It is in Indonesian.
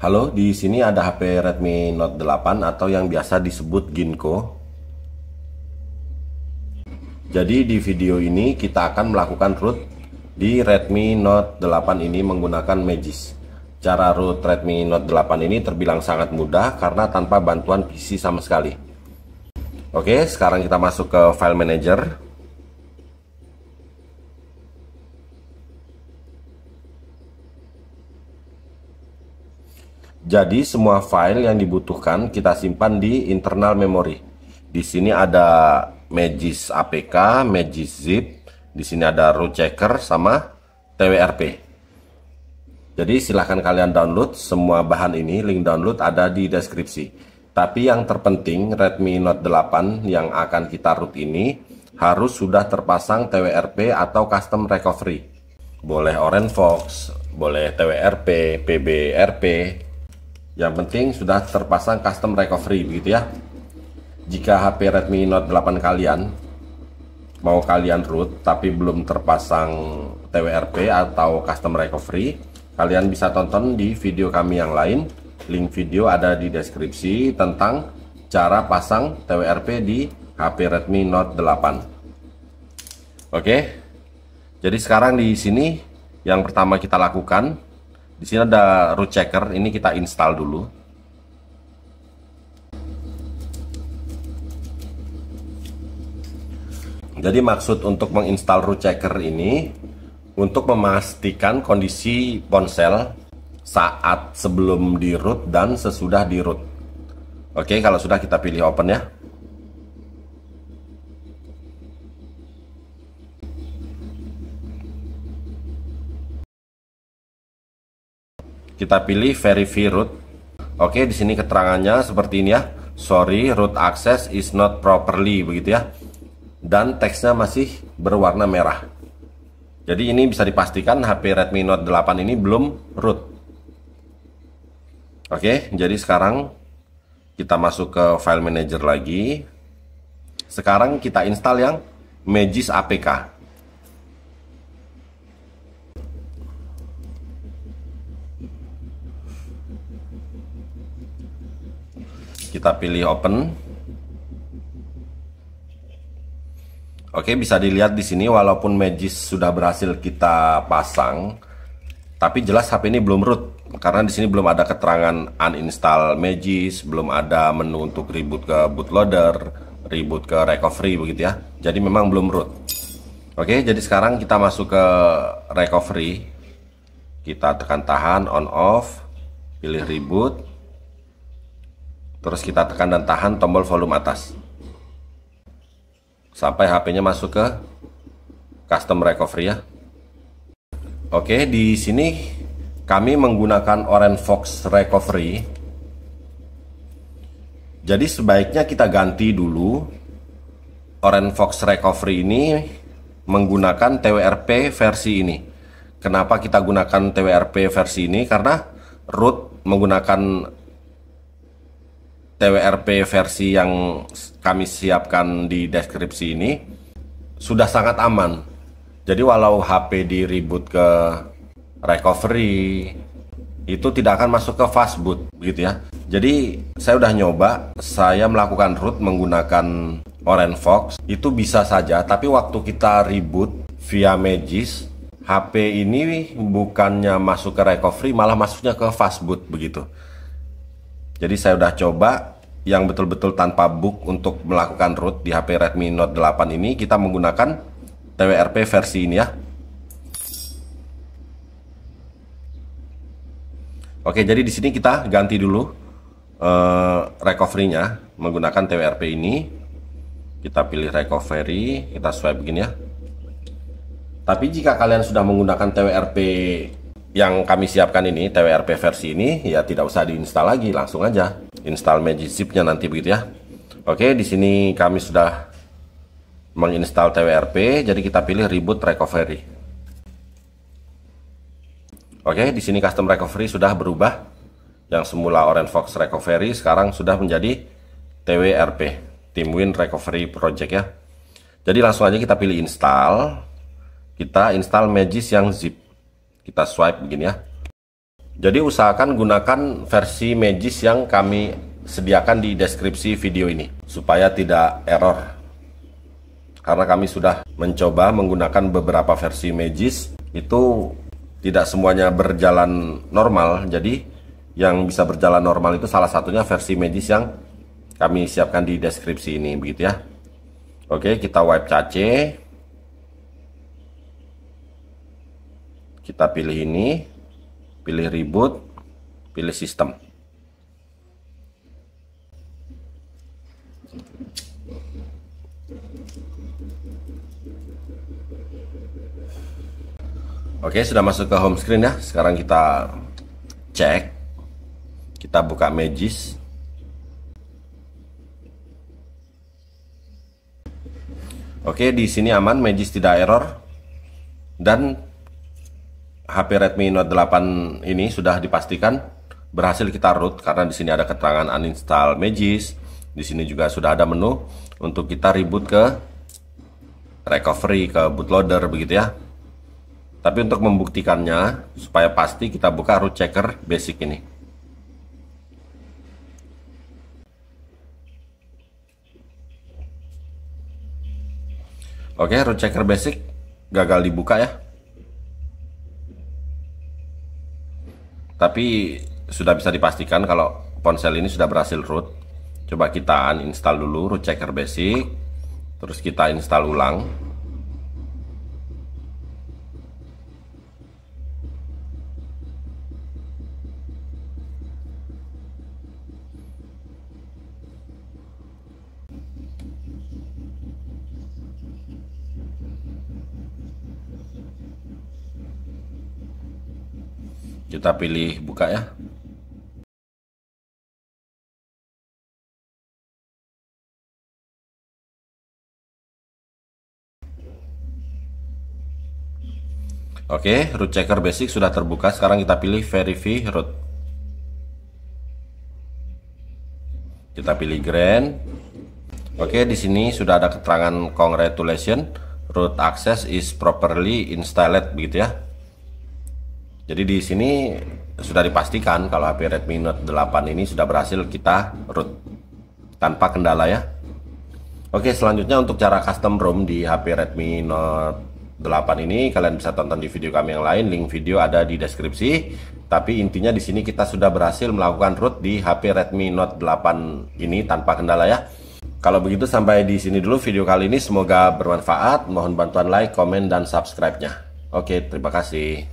Halo, di sini ada HP Redmi Note 8 atau yang biasa disebut Ginkgo. Jadi di video ini kita akan melakukan root di Redmi Note 8 ini menggunakan Magisk. Cara root Redmi Note 8 ini terbilang sangat mudah karena tanpa bantuan PC sama sekali. Oke, sekarang kita masuk ke File Manager. Jadi semua file yang dibutuhkan kita simpan di internal memory. Di sini ada Magisk APK, Magisk Zip, di sini ada root checker sama TWRP. Jadi silahkan kalian download semua bahan ini, link download ada di deskripsi. Tapi yang terpenting Redmi Note 8 yang akan kita root ini harus sudah terpasang TWRP atau Custom Recovery. Boleh Orange Fox, boleh TWRP, PBRP. Yang penting sudah terpasang Custom Recovery begitu ya. Jika HP Redmi Note 8 kalian mau kalian root tapi belum terpasang TWRP atau Custom Recovery, kalian bisa tonton di video kami yang lain. Link video ada di deskripsi tentang cara pasang TWRP di HP Redmi Note 8. Oke. Jadi sekarang di sini yang pertama kita lakukan, di sini ada root checker, ini kita install dulu. Jadi maksud untuk menginstal root checker ini untuk memastikan kondisi ponsel saat sebelum di root dan sesudah di root. Oke, kalau sudah kita pilih open ya. Kita pilih verify root. Oke, di sini keterangannya seperti ini ya. Sorry, root access is not properly begitu ya. Dan teksnya masih berwarna merah. Jadi ini bisa dipastikan HP Redmi Note 8 ini belum root. Oke, jadi sekarang kita masuk ke file manager lagi. Sekarang kita install yang Magisk APK. Kita pilih open. Oke, bisa dilihat di sini walaupun Magisk sudah berhasil kita pasang, tapi jelas HP ini belum root karena di sini belum ada keterangan uninstall Magisk, belum ada menu untuk reboot ke bootloader, reboot ke recovery begitu ya. Jadi memang belum root. Oke, jadi sekarang kita masuk ke recovery. Kita tekan tahan on off, pilih reboot. Terus kita tekan dan tahan tombol volume atas sampai HP-nya masuk ke custom recovery ya. Oke, di sini kami menggunakan Orange Fox recovery. Jadi sebaiknya kita ganti dulu Orange Fox recovery ini menggunakan TWRP versi ini. Kenapa kita gunakan TWRP versi ini? Karena root menggunakan TWRP versi yang kami siapkan di deskripsi ini sudah sangat aman. Jadi walau HP di reboot ke recovery itu tidak akan masuk ke fastboot begitu ya. Jadi saya udah nyoba, saya melakukan root menggunakan Orange Fox itu bisa saja, tapi waktu kita reboot via Magisk, HP ini bukannya masuk ke recovery malah masuknya ke fastboot begitu. Jadi saya udah coba yang betul-betul tanpa bug untuk melakukan root di HP Redmi Note 8 ini, kita menggunakan TWRP versi ini ya. Oke, jadi di sini kita ganti dulu recovery-nya menggunakan TWRP ini. Kita pilih recovery, kita swipe begini ya. Tapi jika kalian sudah menggunakan TWRP yang kami siapkan ini, TWRP versi ini, ya tidak usah diinstal lagi, langsung aja install Magisk Zip-nya nanti begitu ya. Oke, di sini kami sudah menginstal TWRP, jadi kita pilih reboot recovery. Oke, di sini custom recovery sudah berubah. Yang semula Orange Fox recovery sekarang sudah menjadi TWRP, Teamwin Recovery Project ya. Jadi langsung aja kita pilih install. Kita install Magisk yang zip. Kita swipe begini ya. Jadi usahakan gunakan versi Magis yang kami sediakan di deskripsi video ini supaya tidak error. Karena kami sudah mencoba menggunakan beberapa versi Magis, itu tidak semuanya berjalan normal. Jadi yang bisa berjalan normal itu salah satunya versi Magis yang kami siapkan di deskripsi ini, begitu ya. Oke, kita wipe cache. Kita pilih ini, pilih reboot, pilih sistem. Oke, sudah masuk ke home screen ya. Sekarang kita cek. Kita buka Magis. Oke, di sini aman, Magis tidak error. Dan HP Redmi Note 8 ini sudah dipastikan berhasil kita root karena di sini ada keterangan uninstall Magis. Di sini juga sudah ada menu untuk kita reboot ke recovery, ke bootloader, begitu ya. Tapi untuk membuktikannya supaya pasti, kita buka root checker basic ini. Oke, root checker basic gagal dibuka ya. Tapi sudah bisa dipastikan kalau ponsel ini sudah berhasil root. Coba kita uninstall dulu root checker basic, terus kita install ulang. Kita pilih buka ya. Oke, root checker basic sudah terbuka. Sekarang kita pilih verify root. Kita pilih grand. Oke, di sini sudah ada keterangan congratulations, root access is properly installed, begitu ya. Jadi di sini sudah dipastikan kalau HP Redmi Note 8 ini sudah berhasil kita root tanpa kendala ya. Oke, selanjutnya untuk cara custom ROM di HP Redmi Note 8 ini kalian bisa tonton di video kami yang lain, link video ada di deskripsi. Tapi intinya di sini kita sudah berhasil melakukan root di HP Redmi Note 8 ini tanpa kendala ya. Kalau begitu sampai di sini dulu video kali ini, semoga bermanfaat. Mohon bantuan like, komen, dan subscribe-nya. Oke, terima kasih.